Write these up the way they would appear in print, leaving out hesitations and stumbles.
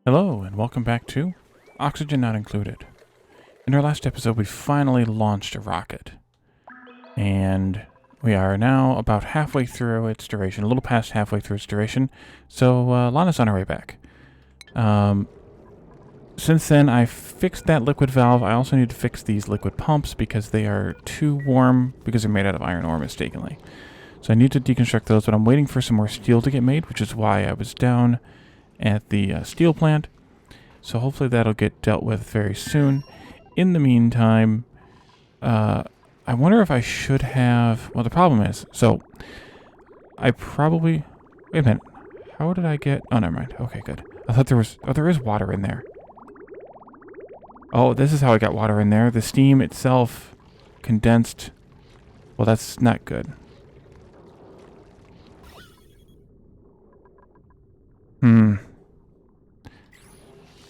Hello, and welcome back to Oxygen Not Included. In our last episode, we finally launched a rocket. And we are now about halfway through its duration, a little past halfway through its duration. So, Lana's on her way back. Since then, I fixed that liquid valve. I also need to fix these liquid pumps because they are too warm because they're made out of iron ore mistakenly. So I need to deconstruct those, but I'm waiting for some more steel to get made, which is why I was down at the steel plant. So hopefully that'll get dealt with very soon. In the meantime, I wonder if I should have... Well, the problem is, so I probably... Wait a minute. How did I get... Oh, never mind. Okay, good. I thought there was... Oh, there is water in there. Oh, this is how I got water in there. The steam itself condensed. Well, that's not good.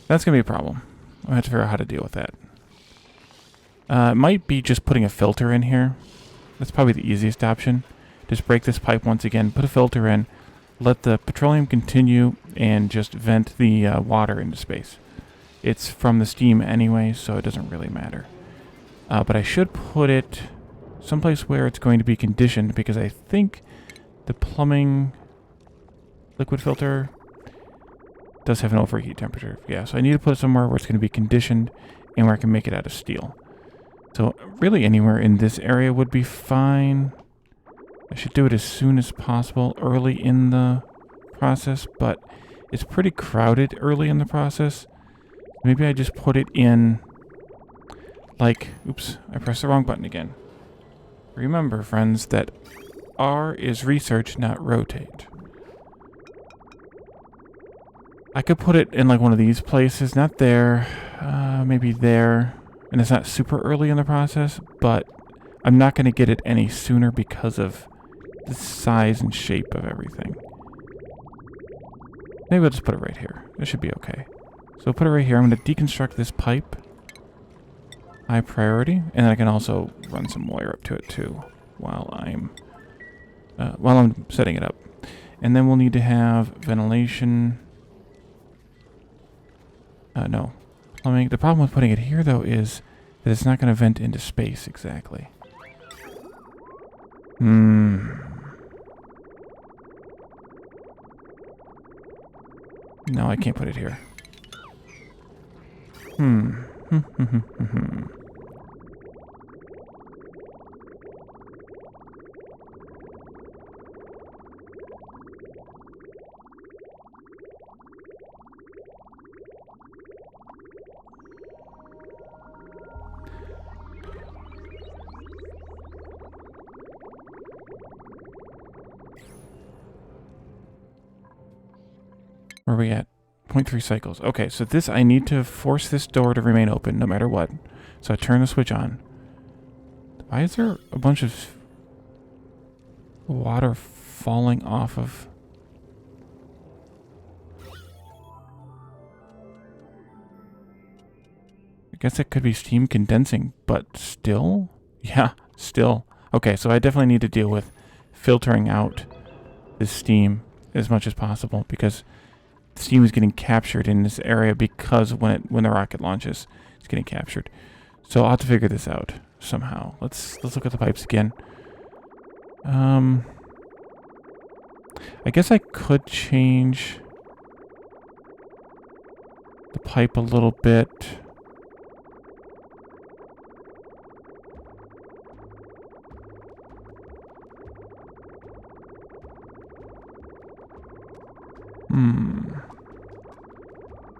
That's going to be a problem. I have to figure out how to deal with that. It might be just putting a filter in here. That's probably the easiest option. Just break this pipe once again, put a filter in, let the petroleum continue, and just vent the water into space. It's from the steam anyway, so it doesn't really matter. But I should put it someplace where it's going to be conditioned, because I think the plumbing liquid filter does have an overheat temperature. Yeah, so I need to put it somewhere where it's going to be conditioned and where I can make it out of steel. So really anywhere in this area would be fine. I should do it as soon as possible early in the process, but it's pretty crowded early in the process. Maybe I just put it in like... Oops, I pressed the wrong button again. Remember, friends, that R is research, not rotate. I could put it in like one of these places, not there, maybe there, and it's not super early in the process, but I'm not going to get it any sooner because of the size and shape of everything. Maybe I'll just put it right here. It should be okay. So I'll put it right here. I'm going to deconstruct this pipe. High priority, and I can also run some wire up to it too while I'm setting it up. And then we'll need to have ventilation. No. Plumbing. The problem with putting it here, though, is that it's not going to vent into space exactly. No, I can't put it here. Where are we at? 0.3 cycles. Okay, so this, I need to force this door to remain open no matter what. So I turn the switch on. Why is there a bunch of water falling off of... I guess it could be steam condensing, but still? Yeah, still. Okay, so I definitely need to deal with filtering out this steam as much as possible, because steam is getting captured in this area because when the rocket launches, it's getting captured. So I'll have to figure this out somehow. Let's look at the pipes again. I guess I could change the pipe a little bit.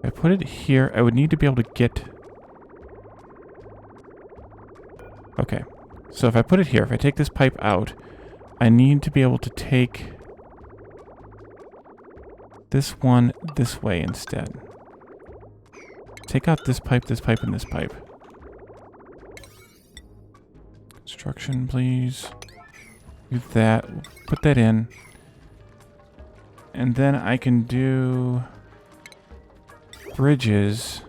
If I put it here, I would need to be able to get... Okay. So if I put it here, if I take this pipe out, I need to be able to take this one this way instead. Take out this pipe, and this pipe. Construction, please. Do that. Put that in. And then I can do bridges.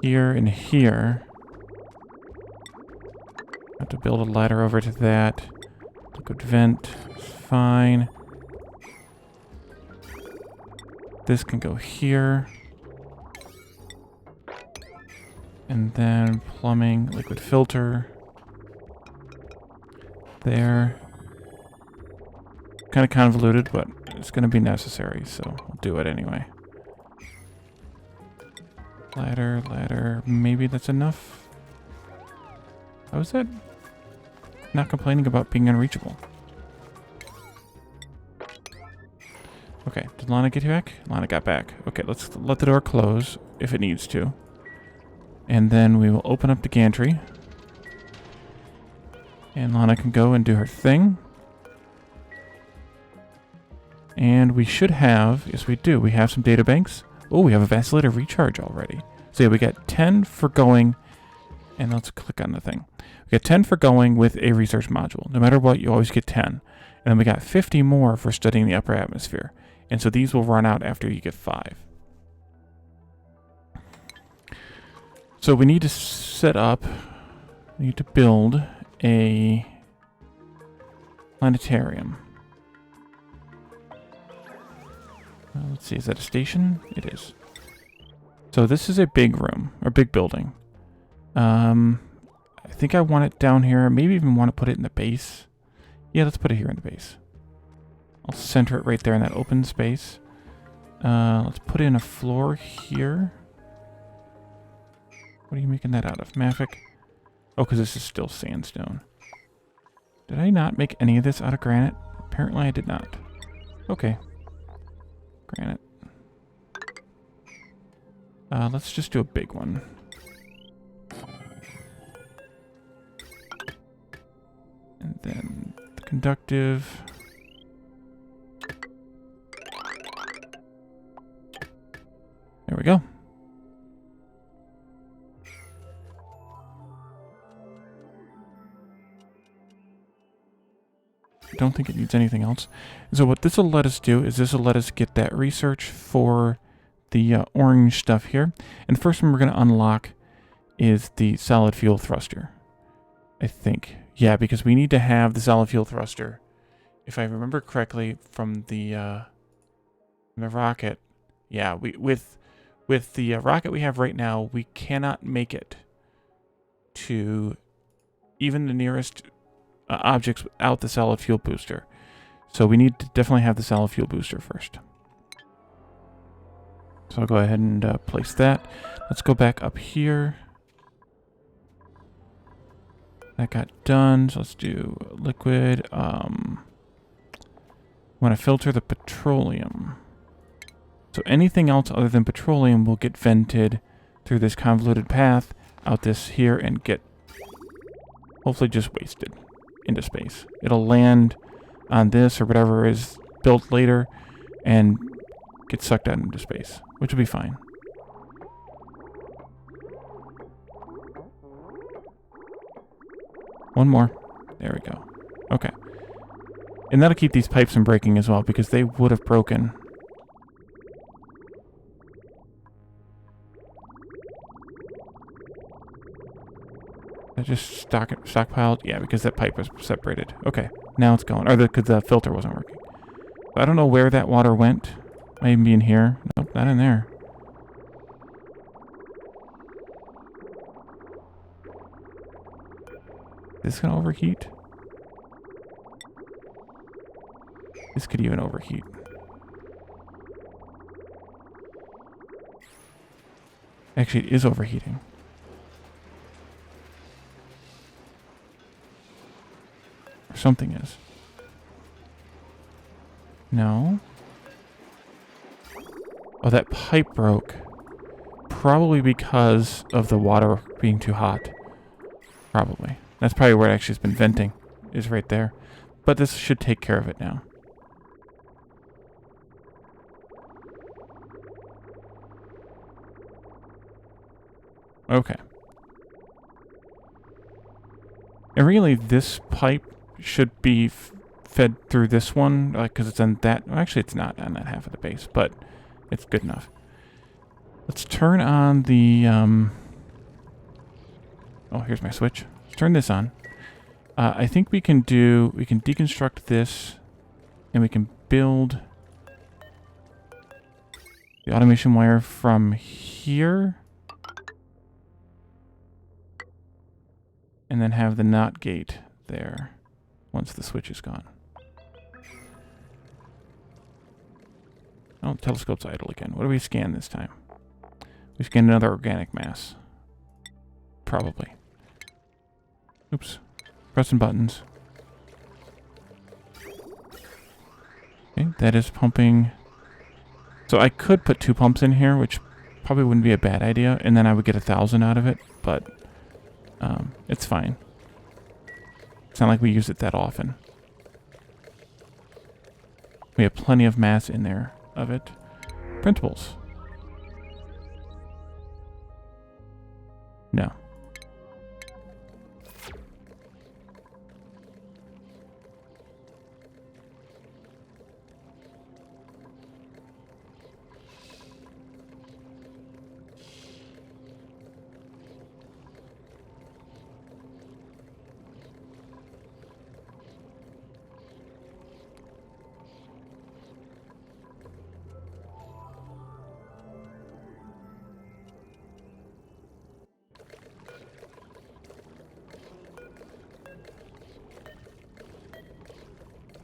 Here and here. I have to build a ladder over to that. Liquid vent. Fine. This can go here. And then plumbing, liquid filter. There. Kind of convoluted, but it's going to be necessary, so we'll do it anyway. Ladder, ladder. Maybe that's enough. How is that? Not complaining about being unreachable. Okay, did Lana get you back? Lana got back. Okay, let's let the door close if it needs to. And then we will open up the gantry. And Lana can go and do her thing. And we should have, yes we do, we have some data banks. Oh, we have a vacillator recharge already. So yeah, we got 10 for going, and let's click on the thing. We got 10 for going with a research module. No matter what, you always get 10. And then we got 50 more for studying the upper atmosphere. And so these will run out after you get 5. So we need to set up, we need to build a planetarium. Let's see, is that a station? It is. So this is a big room, or big building. I think I want it down here. Maybe even want to put it in the base. Yeah, let's put it here in the base. I'll center it right there in that open space. Let's put in a floor here. What are you making that out of? Mafic? Oh, because this is still sandstone. Did I not make any of this out of granite? Apparently I did not. Okay. Granite. Let's just do a big one. And then the conductive. There we go. I don't think it needs anything else. And so what this will let us do is this will let us get that research for the orange stuff here. And the first one we're going to unlock is the solid fuel thruster. I think. Yeah, because we need to have the solid fuel thruster. If I remember correctly from the rocket. Yeah, with the rocket we have right now, we cannot make it to even the nearest objects without the solid fuel booster. So we need to definitely have the solid fuel booster first. So I'll go ahead and place that. Let's go back up here. That got done. So let's do liquid. Want to filter the petroleum. So anything else other than petroleum will get vented through this convoluted path out this here and get hopefully just wasted into space. It'll land on this or whatever is built later and get sucked out into space, which will be fine. One more. There we go. Okay. And that'll keep these pipes from breaking as well, because they would have broken. I just stockpiled? Yeah, because that pipe was separated. Okay, now it's going. Or because the filter wasn't working. I don't know where that water went. Might even be in here. Nope, not in there. Is this gonna overheat? This could even overheat. Actually, it is overheating. Or something is. No. Oh, that pipe broke. Probably because of the water being too hot. Probably. That's probably where it actually has been venting. Is right there. But this should take care of it now. Okay. And really, this pipe should be fed through this one, because it's on that. Well, actually, it's not on that half of the base, but it's good enough. Let's turn on the. Oh, here's my switch. Let's turn this on. I think we can deconstruct this, and we can build the automation wire from here. And then have the NOT gate there once the switch is gone. Oh, the telescope's idle again. What do we scan this time? We scan another organic mass. Probably. Oops. Pressing buttons. Okay, that is pumping. So I could put 2 pumps in here, which probably wouldn't be a bad idea, and then I would get 1,000 out of it, but it's fine. It's not like we use it that often. We have plenty of mass in there of it. Printables. No.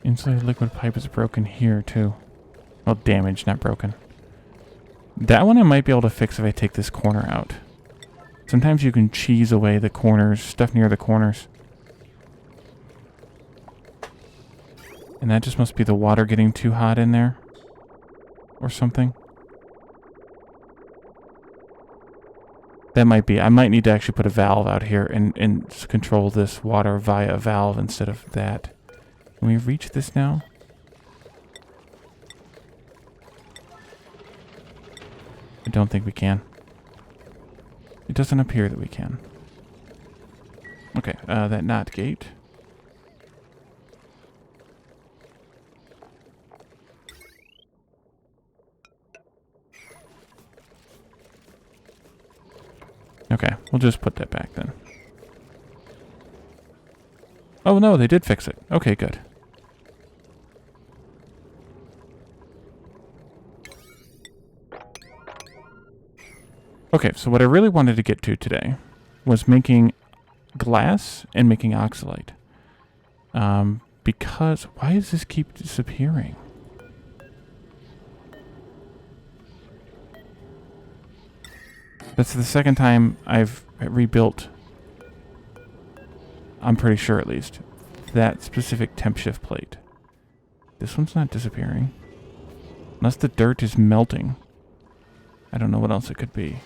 Insulated liquid pipe is broken here, too. Well, damaged, not broken. That one I might be able to fix if I take this corner out. Sometimes you can cheese away the corners, stuff near the corners. And that just must be the water getting too hot in there. Or something. That might be. I might need to actually put a valve out here and control this water via a valve instead of that. Can we reach this now? I don't think we can. It doesn't appear that we can. Okay, that NOT gate. Okay, we'll just put that back then. Oh no, they did fix it. Okay, good. Okay, so what I really wanted to get to today was making glass and making oxalite. Because, why does this keep disappearing? That's the second time I've rebuilt, I'm pretty sure at least, that specific temp shift plate. This one's not disappearing. Unless the dirt is melting. I don't know what else it could be.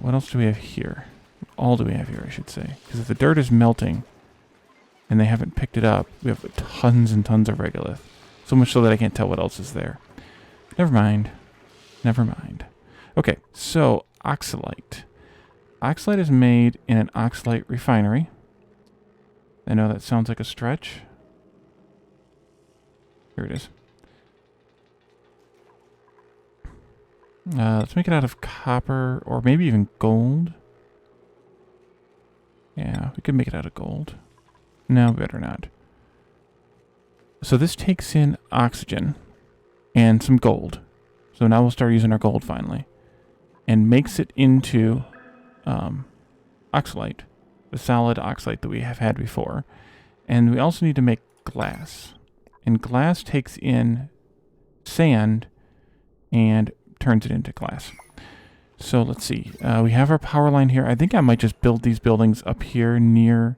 What else do we have here? All do we have here, I should say. Because if the dirt is melting and they haven't picked it up, we have tons and tons of regolith. So much so that I can't tell what else is there. Never mind. Never mind. Okay, so oxalite. Oxalite is made in an Oxylite Refinery. I know that sounds like a stretch. Here it is. Let's make it out of copper or maybe even gold. Yeah, we could make it out of gold. No, better not. So this takes in oxygen and some gold. So now we'll start using our gold finally. And makes it into oxalite, the solid oxalite that we have had before. And we also need to make glass. And glass takes in sand and turns it into glass. So let's see. We have our power line here. I think I might just build these buildings up here near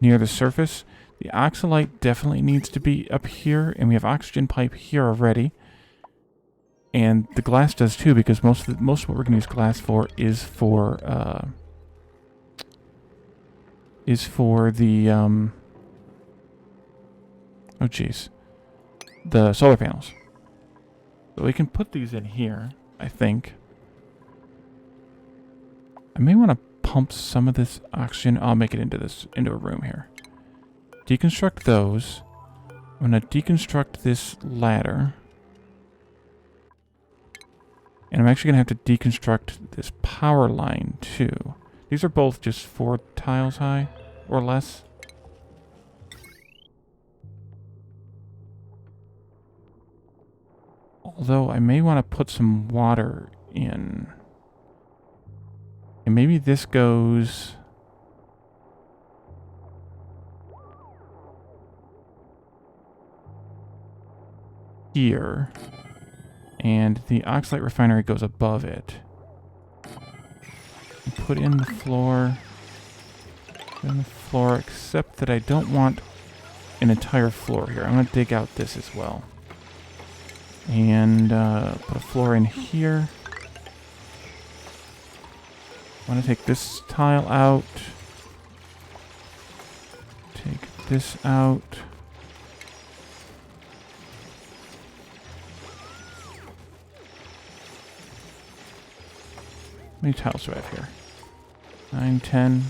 the surface. The oxalite definitely needs to be up here, and we have oxygen pipe here already. And the glass does too, because most of what we're going to use glass for is for the oh geez, the solar panels. So we can put these in here, I think. I may want to pump some of this oxygen. I'll make it into a room here. Deconstruct those. I'm going to deconstruct this ladder. And I'm actually going to have to deconstruct this power line too. These are both just 4 tiles high or less. Although I may want to put some water in. And maybe this goes... here. And the Oxylite Refinery goes above it. Put in the floor. Put in the floor, except that I don't want an entire floor here. I'm going to dig out this as well. And put a floor in here. I want to take this tile out. Take this out. How many tiles do I have here? 9, 10.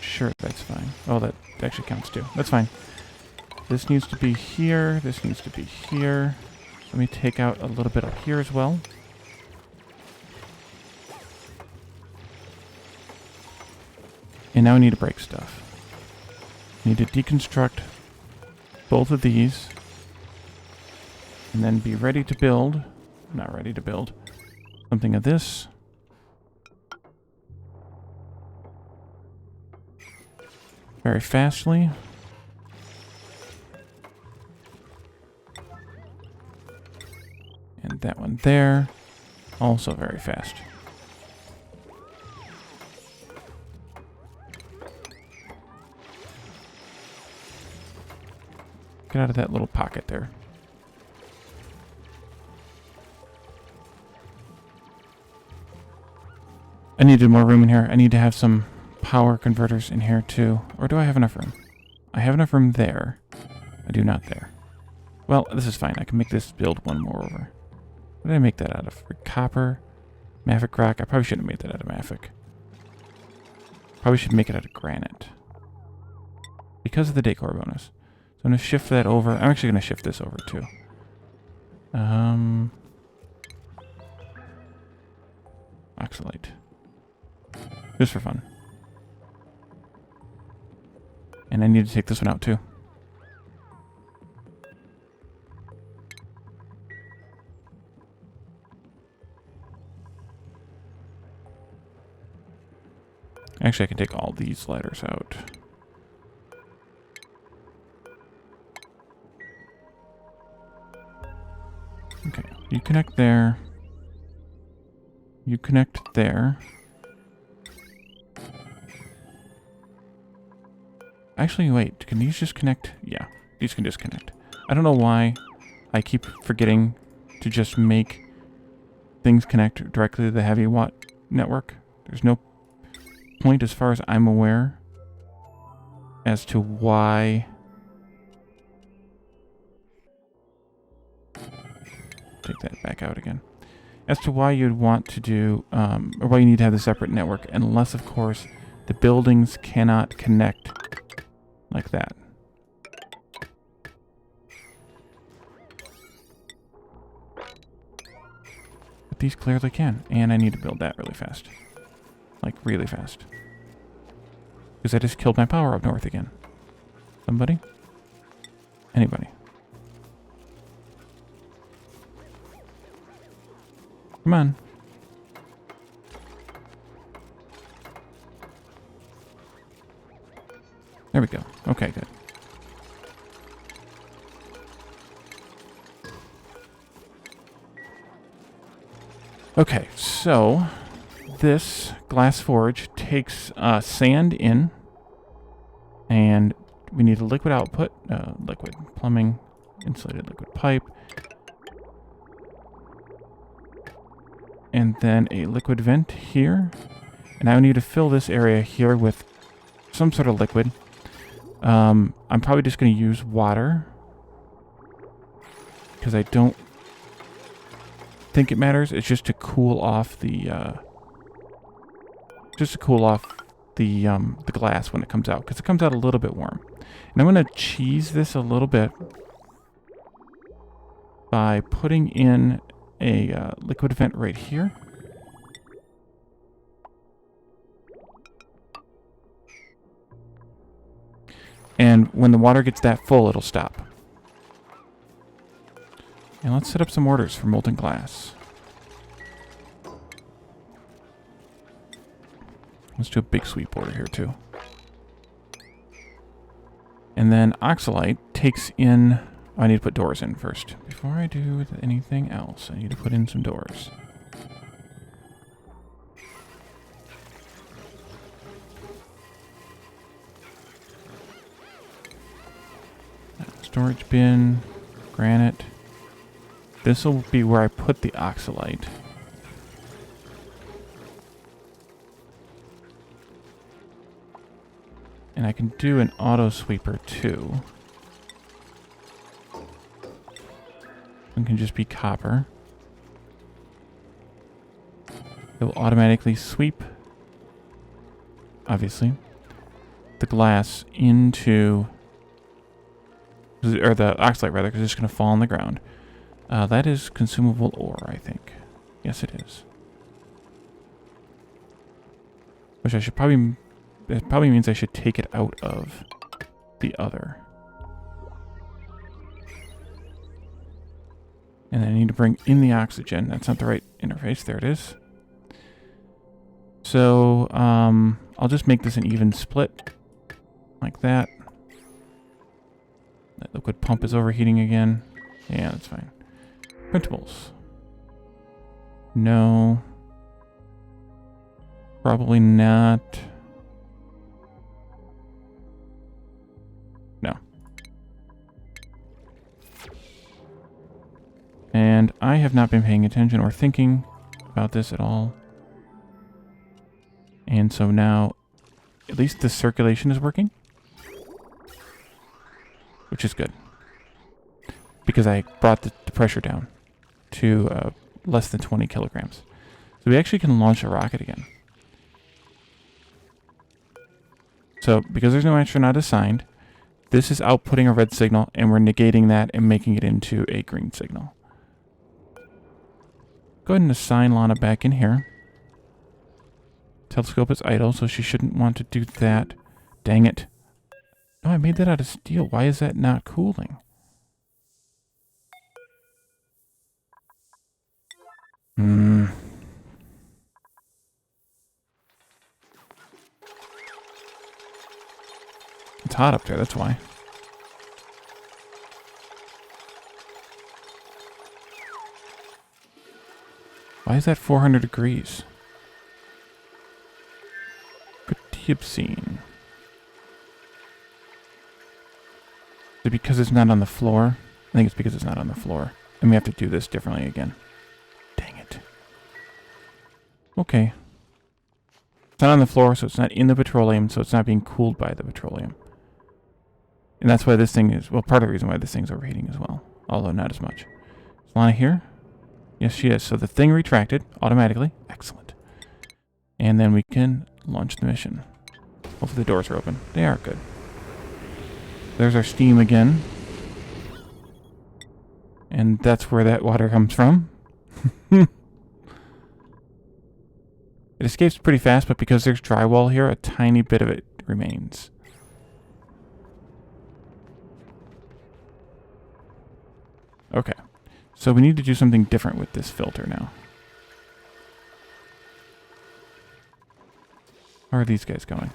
Sure, that's fine. Oh, that actually counts too. That's fine. This needs to be here. This needs to be here. Let me take out a little bit up here as well. And now we need to break stuff. I need to deconstruct both of these. And then be ready to build. Not ready to build. Something of this. Very fastly. And that one there. Also very fast. Get out of that little pocket there. I needed more room in here. I need to have some power converters in here too. Or do I have enough room? I have enough room there. I do not there. Well, this is fine. I can make this build one more over. What did I make that out of? Copper? Mafic rock? I probably shouldn't have made that out of mafic. Probably should make it out of granite. Because of the decor bonus. So I'm going to shift that over. I'm actually going to shift this over too. Oxalite. Just for fun. And I need to take this one out too. Actually, I can take all these ladders out. Okay, you connect there. You connect there. Actually, wait, can these just connect? Yeah, these can just connect. I don't know why I keep forgetting to just make things connect directly to the heavy watt network. There's no point, as far as I'm aware, as to why. Take that back out again. As to why you'd want to do, or why you need to have the separate network, unless, of course, the buildings cannot connect like that. But these clearly can, and I need to build that really fast. Like, really fast. Because I just killed my power up north again. Somebody? Anybody? Come on. There we go. Okay, good. Okay, so this glass forge takes sand in, and we need a liquid output, liquid plumbing, insulated liquid pipe, and then a liquid vent here. And I need to fill this area here with some sort of liquid. I'm probably just going to use water, because I don't think it matters. It's just to cool off the the glass when it comes out, because it comes out a little bit warm. And I'm going to cheese this a little bit by putting in a liquid vent right here. And when the water gets that full, it'll stop. And let's set up some orders for molten glass. Let's do a big sweep order here too. And then Oxylite takes in... Oh, I need to put doors in first. Before I do anything else, I need to put in some doors. Storage bin, granite. This will be where I put the Oxylite. And I can do an auto sweeper too. It can just be copper. It will automatically sweep, obviously, the glass into, or the oxalite rather, because it's going to fall on the ground. That is consumable ore, I think. Yes, it is. Which I should probably, it probably means I should take it out of the other. And then I need to bring in the oxygen. That's not the right interface. There it is. So, I'll just make this an even split. Like that. That liquid pump is overheating again. Yeah, that's fine. Printables. No. Probably not. No. And I have not been paying attention or thinking about this at all. And so now, at least the circulation is working. Which is good. Because I brought the pressure down to less than 20 kilograms. So we actually can launch a rocket again. So, because there's no astronaut assigned, this is outputting a red signal, and we're negating that and making it into a green signal. Go ahead and assign Lana back in here. Telescope is idle, so she shouldn't want to do that. Dang it. No, I made that out of steel. Why is that not cooling? It's hot up there, that's why. Why is that 400 degrees? Pretty obscene. Is it because it's not on the floor? I think it's because it's not on the floor. And we have to do this differently again. Dang it. Okay. It's not on the floor, so it's not in the petroleum, so it's not being cooled by the petroleum. And that's why this thing is, well, part of the reason why this thing's overheating as well. Although not as much. Is Lana here? Yes, she is. So the thing retracted automatically. Excellent. And then we can launch the mission. Hopefully the doors are open. They are good. There's our steam again. And that's where that water comes from. It escapes pretty fast, but because there's drywall here, a tiny bit of it remains. Okay. So we need to do something different with this filter now. How are these guys going?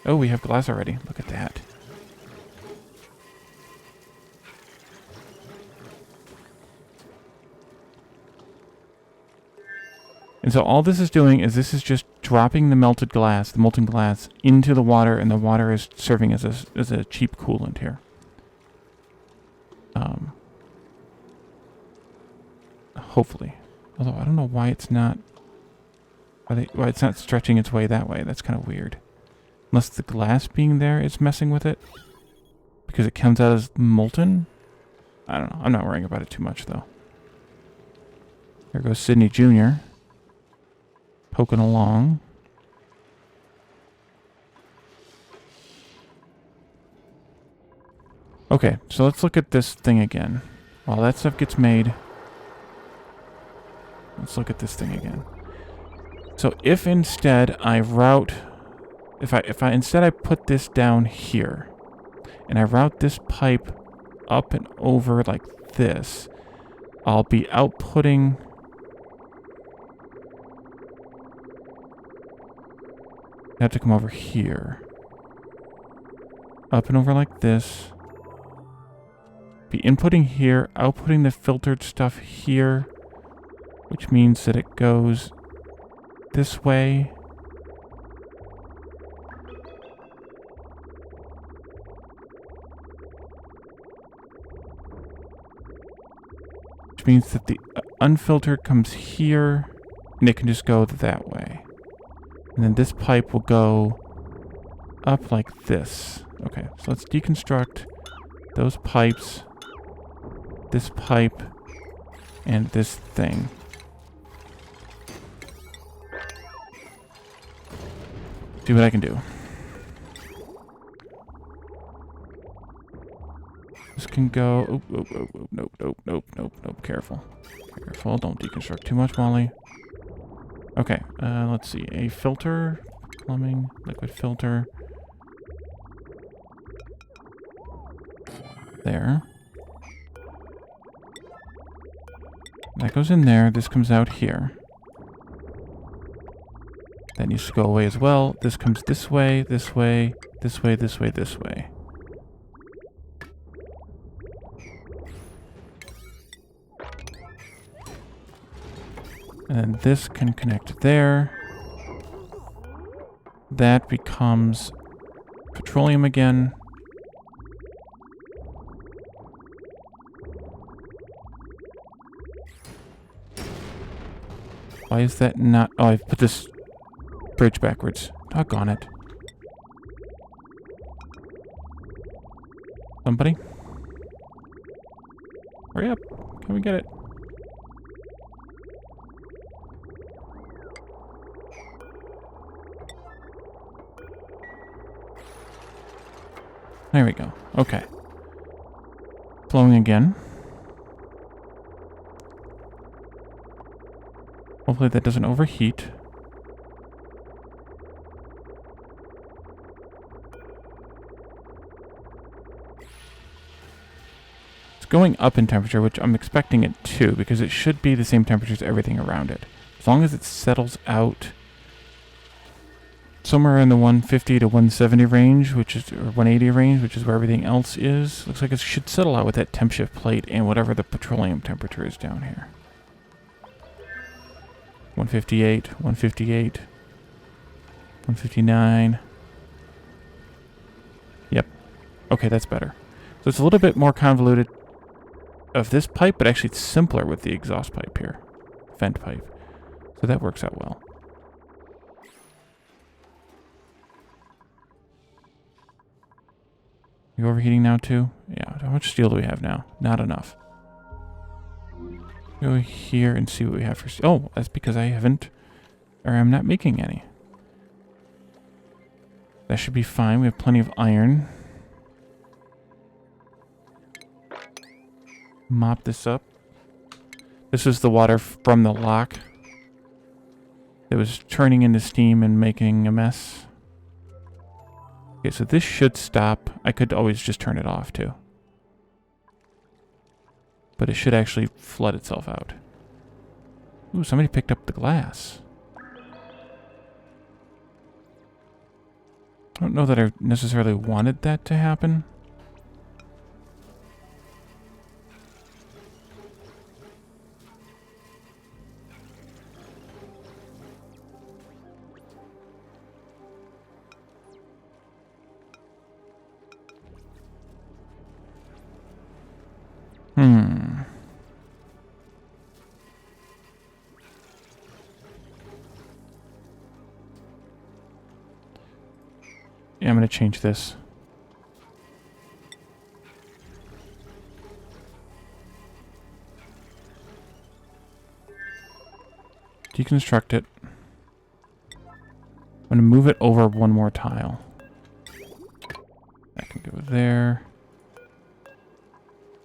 Oh, we have glass already. Look at that. And so all this is doing is this is just dropping the melted glass, the molten glass, into the water, and the water is serving as a cheap coolant here. Hopefully. Although I don't know why it's not why it's not stretching its way that way. That's kind of weird. Unless the glass being there is messing with it. Because it comes out as molten? I don't know. I'm not worrying about it too much, though. There goes Sydney Jr. Poking along. Okay, so let's look at this thing again. While that stuff gets made, let's look at this thing again. So if instead I route, if I instead I put this down here, and I route this pipe up and over like this, I'll be outputting... I have to come over here. Up and over like this. Be inputting here, outputting the filtered stuff here, which means that it goes this way. Which means that the unfiltered comes here, and it can just go that way. And then this pipe will go up like this. Okay, so let's deconstruct those pipes, this pipe, and this thing. See what I can do. This can go... Nope. Careful. Don't deconstruct too much, Molly. Okay, let's see. A filter, plumbing, liquid filter. There. That goes in there. This comes out here. That needs to go away as well. This comes this way, this way, this way, this way, this way. And then this can connect there. That becomes petroleum again. Why is that not... Oh, I've put this bridge backwards. Doggone it. Somebody? Hurry up. Can we get it? There we go. Okay. Flowing again. Hopefully that doesn't overheat. It's going up in temperature, which I'm expecting it to, because it should be the same temperature as everything around it. As long as it settles out somewhere in the 150 to 170 range, which is, or 180 range, which is where everything else is. Looks like it should settle out with that temp shift plate and whatever the petroleum temperature is down here. 158, 158, 159. Yep. Okay, that's better. So it's a little bit more convoluted of this pipe, but actually it's simpler with the exhaust pipe here. Vent pipe. So that works out well. You overheating now too? Yeah. How much steel do we have now? Not enough. Go here and see what we have for steel. Oh, that's because I haven't, or I'm not making any. That should be fine. We have plenty of iron. Mop this up. This is the water from the lock. It was turning into steam and making a mess. Okay, so this should stop. I could always just turn it off too. But it should actually flood itself out. Ooh, somebody picked up the glass. I don't know that I necessarily wanted that to happen. Yeah, I'm going to change this. Deconstruct it. I'm going to move it over one more tile. That can go there.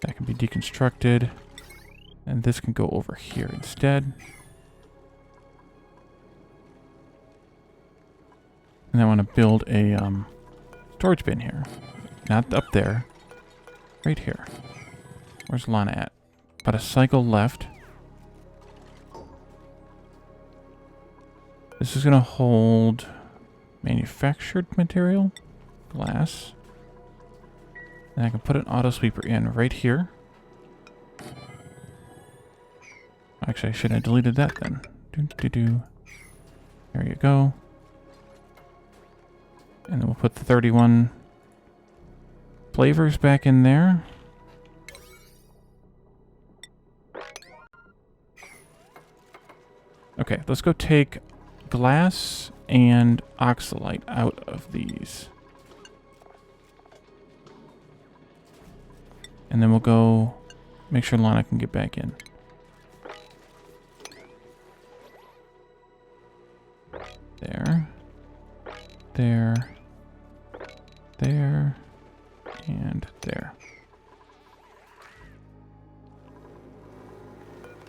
That can be deconstructed. And this can go over here instead. And I want to build a storage bin here. Not up there. Right here. Where's Lana at? About a cycle left. This is going to hold manufactured material. Glass. And I can put an auto sweeper in right here. Actually, I shouldn't have deleted that then. There you go. And then we'll put the 31 flavors back in there. Okay, let's go take glass and oxalite out of these. And then we'll go make sure Lana can get back in. There. There. There. And there.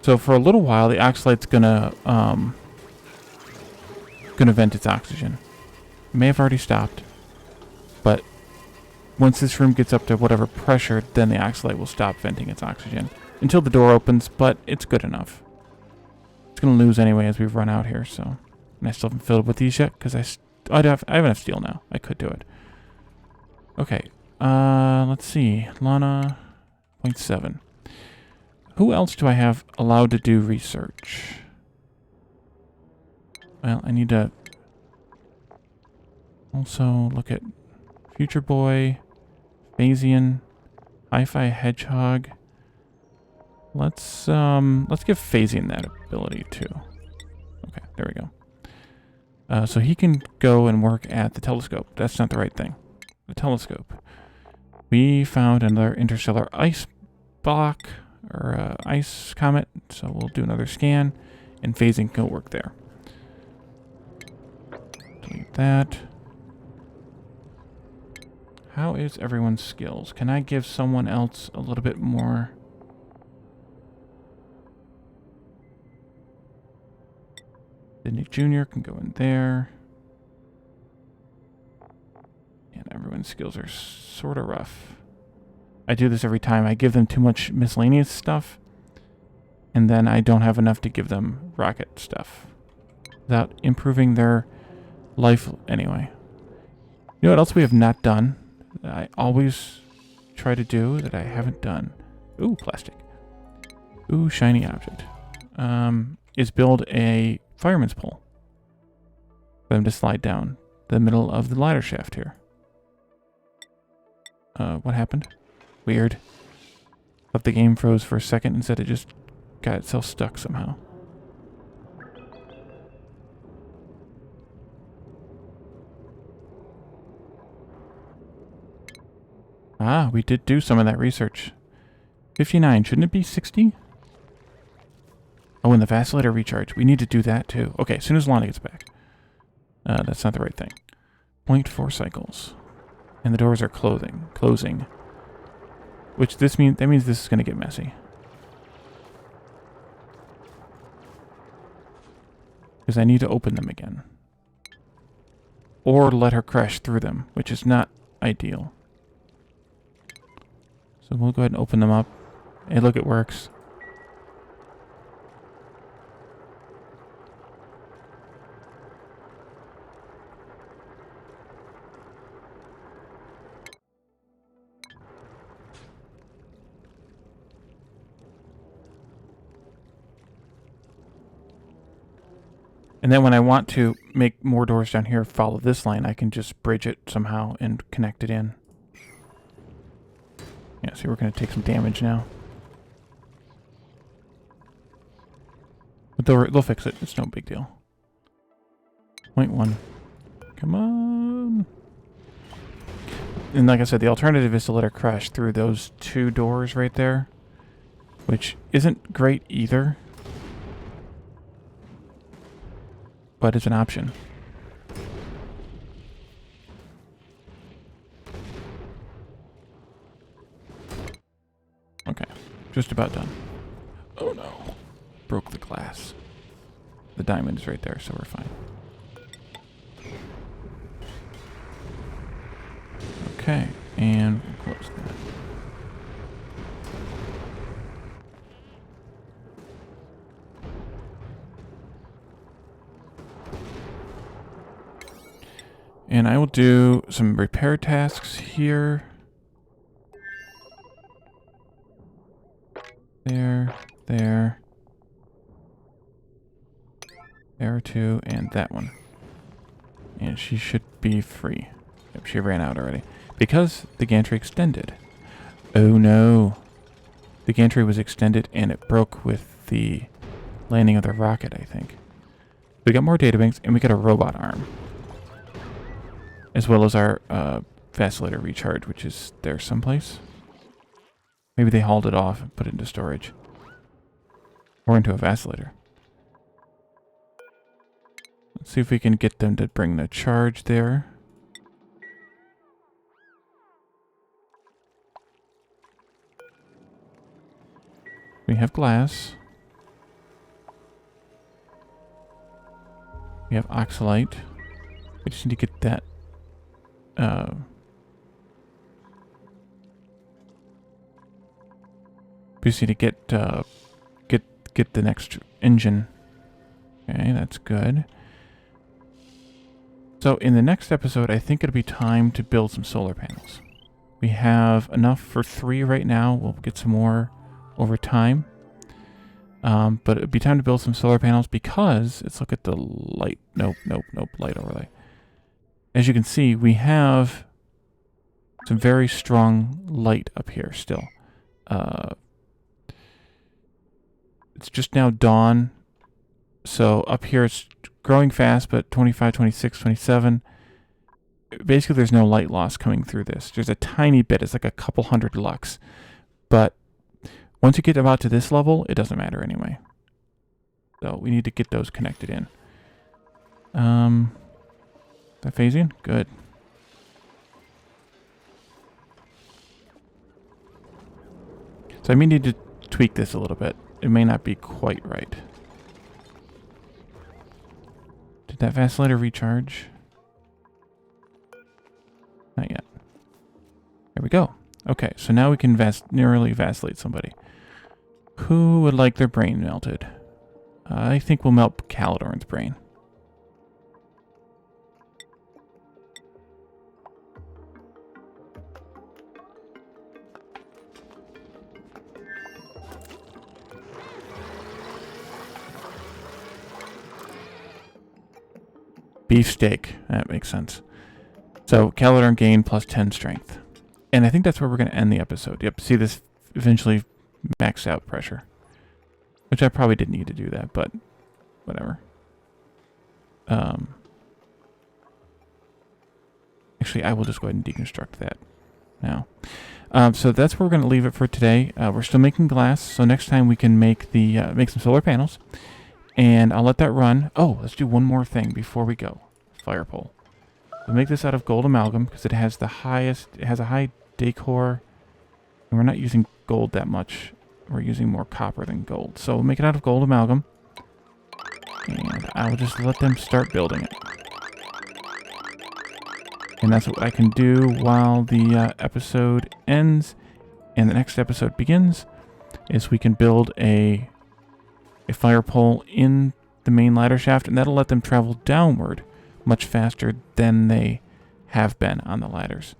So for a little while, the oxalite's gonna vent its oxygen. It may have already stopped, but once this room gets up to whatever pressure, then the oxalite will stop venting its oxygen until the door opens. But it's good enough. It's gonna lose anyway as we run out here. So, and I still haven't filled with these yet because I have enough steel now. I could do it. Okay. Let's see. Lana, 0.7. Who else do I have allowed to do research? Well, I need to also look at Future Boy, Phasian, Hi-Fi Hedgehog. Let's give Phasian that ability too. Okay, there we go. So he can go and work at the telescope. That's not the right thing. The telescope. We found another interstellar ice block, or ice comet, so we'll do another scan, and Phasian can go work there. Delete that. How is everyone's skills? Can I give someone else a little bit more? Sydney Jr. can go in there. And everyone's skills are sort of rough. I do this every time. I give them too much miscellaneous stuff, and then I don't have enough to give them rocket stuff without improving their life anyway. You know what else we have not done that I always try to do that I haven't done? Ooh, plastic. Ooh, shiny object. Is build a fireman's pole for them to slide down the middle of the ladder shaft here. What happened? Weird. Thought the game froze for a second and said it just got itself stuck somehow. Ah, we did do some of that research. 59, shouldn't it be 60? Oh, and the vacillator recharge. We need to do that too. Okay, as soon as Lana gets back. That's not the right thing. 0.4 cycles. And the doors are closing. Which that means this is going to get messy. Because I need to open them again. Or let her crash through them, which is not ideal. So we'll go ahead and open them up. Hey, look, it works. And then when I want to make more doors down here follow this line, I can just bridge it somehow and connect it in. Yeah, see, we're going to take some damage now. But they'll fix it. It's no big deal. 0.1. Come on. And like I said, the alternative is to let her crash through those two doors right there, which isn't great either. But it's an option. Okay, just about done. Oh no, broke the glass. The diamond is right there, so we're fine. Okay, and And I will do some repair tasks here. There, there. There too, and that one. And she should be free. Yep, she ran out already. Because the gantry extended. Oh no. The gantry was extended and it broke with the landing of the rocket, I think. We got more databanks and we got a robot arm. As well as our vacillator recharge, which is there someplace. Maybe they hauled it off and put it into storage. Or into a vacillator. Let's see if we can get them to bring the charge there. We have glass. We have oxalite. We just need to get that. We just need to get the next engine. Okay, that's good. So in the next episode, I think it'll be time to build some solar panels. We have enough for 3 right now. We'll get some more over time. But it'll be time to build some solar panels because, let's look at the light. Nope, light overlay. As you can see, we have some very strong light up here still. It's just now dawn. So up here it's growing fast, but 25, 26, 27. Basically, there's no light loss coming through this. There's a tiny bit. It's like a couple hundred lux. But once you get about to this level, it doesn't matter anyway. So we need to get those connected in. Is that phasing? Good. So I may need to tweak this a little bit. It may not be quite right. Did that vacillator recharge? Not yet. There we go. Okay, so now we can nearly vacillate somebody. Who would like their brain melted? I think we'll melt Calidorn's brain. Beefsteak. That makes sense. So, Calidorn gain plus 10 strength. And I think that's where we're going to end the episode. Yep, see this eventually maxed out pressure. Which I probably didn't need to do that, but whatever. Actually, I will just go ahead and deconstruct that now. So that's where we're going to leave it for today. We're still making glass, so next time we can make the make some solar panels. And I'll let that run. Oh, let's do one more thing before we go. Fire pole. We'll make this out of gold amalgam because it has the highest, it has a high decor. And we're not using gold that much. We're using more copper than gold. So we'll make it out of gold amalgam. And I'll just let them start building it. And that's what I can do while the episode ends and the next episode begins, is we can build a fire pole in the main ladder shaft, and that'll let them travel downward much faster than they have been on the ladders.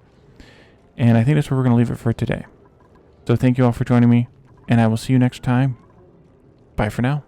And I think that's where we're going to leave it for today. So thank you all for joining me, and I will see you next time. Bye for now.